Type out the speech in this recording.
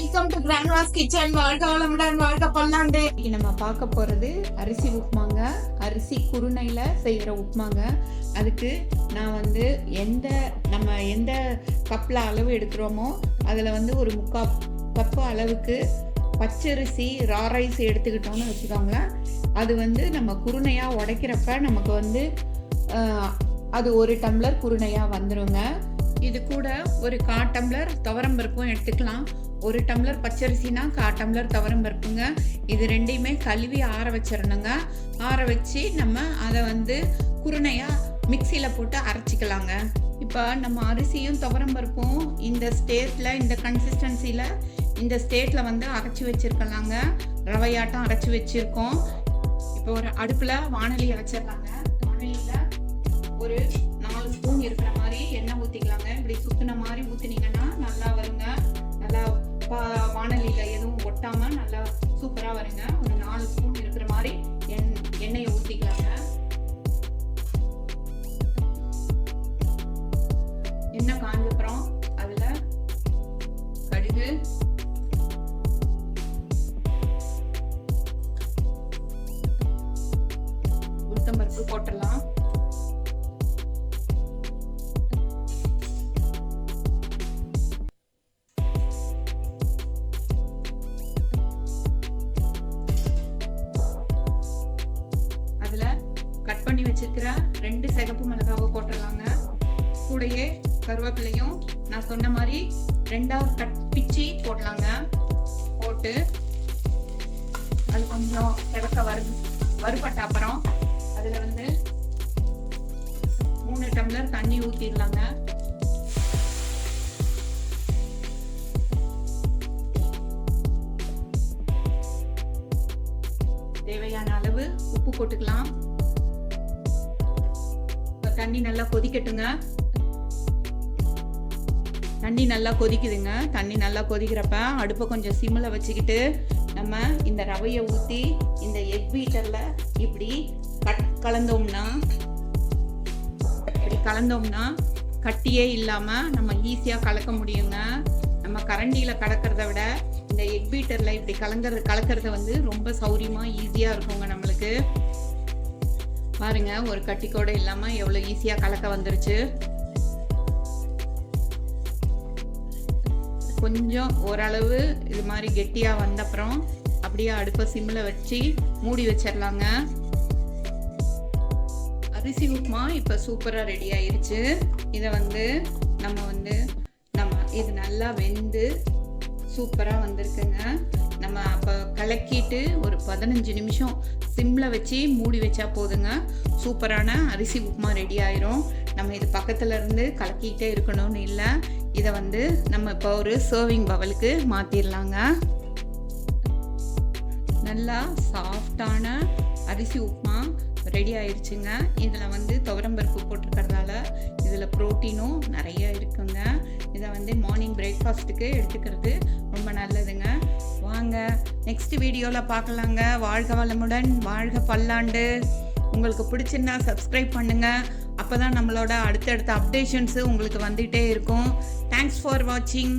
Welcome to Grandma's kitchen. வாழ்க வளமுடன், வாழ்க பல்லாண்டு. இன்னைக்கு நம்ம பார்க்க போகிறது அரிசி உப்புமாங்க. அரிசி குருணையில் செய்கிற உப்புமாங்க. அதுக்கு நான் வந்து நம்ம எந்த கப்பில் அளவு எடுக்கிறோமோ அதில் வந்து ஒரு 3/4 கப்பு அளவுக்கு பச்சரிசி ரா ரைஸ் எடுத்துக்கிட்டோம்னு வச்சுக்கோங்களேன். அது வந்து நம்ம குருணையாக உடைக்கிறப்ப நமக்கு வந்து அது 1 டம்ளர் குருணையாக வந்துடுங்க. இது கூட ஒரு 1/4 டம்ளர் துவரம்பருப்பும் எடுத்துக்கலாம். 1 டம்ளர் பச்சரிசினா 1/4 டம்ளர் துவரம்பருப்புங்க. இது ரெண்டையுமே கழுவி ஆற வச்சிடணுங்க. ஆற வச்சு நம்ம அதை வந்து குருணையாக மிக்சியில் போட்டு அரைச்சிக்கலாங்க. இப்போ நம்ம அரிசியும் துவரம்பருப்பும் இந்த ஸ்டேட்டில், இந்த கன்சிஸ்டன்சியில், இந்த ஸ்டேட்டில் வந்து அரைச்சி வச்சுருக்கலாங்க. ரவையாட்டம் அரைச்சி வச்சுருக்கோம். இப்போ ஒரு அடுப்பில் வானொலி வச்சிடலாங்க. வானொலியில் ஒரு 4 ஸ்பூன் இருக்கிற மாதிரி எண்ணெய் ஊற்றிக்கலாங்க. இப்படி சுற்றின மாதிரி ஊற்றினீங்கன்னா நல்லா வருங்க. நல்லா வானொலியில் எதுவும் ஒட்டாமல் நல்லா சூப்பராக வருங்க. ஒரு 4 ஸ்பூன் இருக்கிற மாதிரி எண்ணெயை ஊற்றிக்கலாங்க. எண்ணெய் காஞ்சப்புறம் அதில் கடுகு, உளுத்தம்பருப்பு போட்டுடலாம். கட் பண்ணி வச்சிருக்கிற 2 சிகப்பு மிளகாவை போட்டுடலாங்க. கூடையே கருவேப்பிலையும் நான் சொன்ன மாதிரி 2ஆக கட் பிச்சு போடலாங்க. போட்டு அது கொஞ்சம் கிடக்க வறுபட்ட அப்புறம் அதில் வந்து 3 டம்ளர் தண்ணி ஊற்றிடலாங்க. தேவையான அளவு உப்பு போட்டுக்கலாம். தண்ணி நல்லா கொதிக்கட்டுங்க. தண்ணி நல்லா கொதிக்குதுங்க. தண்ணி நல்லா கொதிக்கிறப்ப அடுப்பை கொஞ்சம் சிம்மில் வச்சுக்கிட்டு நம்ம இந்த ரவையை ஊற்றி இந்த எக் பீட்டரில் இப்படி கலந்தோம்னா கட்டியே இல்லாமல் நம்ம ஈஸியாக கலக்க முடியுங்க. நம்ம கரண்டியில் கலக்கிறத விட இந்த எக் பீட்டரில் இப்படி கலக்கிறது வந்து ரொம்ப சௌரியமாக ஈஸியாக இருக்குங்க நம்மளுக்கு. பாருங்க, ஒரு கட்டி கூட இல்லாமல் எவ்வளோ ஈஸியாக கலக்க வந்துருச்சு. கொஞ்சம் ஓரளவு இது மாதிரி கெட்டியாக வந்தப்புறம் அப்படியே அடுப்பை சிம்மில் வச்சு மூடி வச்சிடலாங்க. அரிசி உப்புமா இப்போ சூப்பராக ரெடி ஆயிருச்சு. இதை வந்து நம்ம இது நல்லா வெந்து சூப்பராக வந்திருக்குங்க. நம்ம அப்போ கலக்கிட்டு ஒரு 15 நிமிஷம் சிம்மில் வச்சு மூடி வச்சா போதுங்க. சூப்பரான அரிசி உப்புமா ரெடி ஆயிரும். நம்ம இது பக்கத்தில் இருந்து கலக்கிட்டே இருக்கணும்னு இல்லை. இதை வந்து நம்ம இப்போ ஒரு சர்விங் பவுலுக்கு மாற்றிடலாங்க. நல்லா சாஃப்டான அரிசி உப்புமா ரெடி ஆயிடுச்சுங்க. இதில் வந்து துவரம்பருப்பு போட்டிருக்கிறதால இதில் ப்ரோட்டீனும் நிறைய இருக்குங்க. இதை வந்து மார்னிங் பிரேக்ஃபாஸ்ட்டுக்கு எடுத்துக்கிறது ரொம்ப நல்லதுங்க. வாங்க நெக்ஸ்ட் வீடியோவில் பார்க்கலாங்க. வாழ்க வளமுடன், வாழ்க பல்லாண்டு. உங்களுக்கு பிடிச்சிருந்தா சப்ஸ்கிரைப் பண்ணுங்கள். அப்போ தான் நம்மளோட அடுத்தடுத்த அப்டேஷன்ஸு உங்களுக்கு வந்துகிட்டே இருக்கும். தேங்க்ஸ் ஃபார் வாட்சிங்.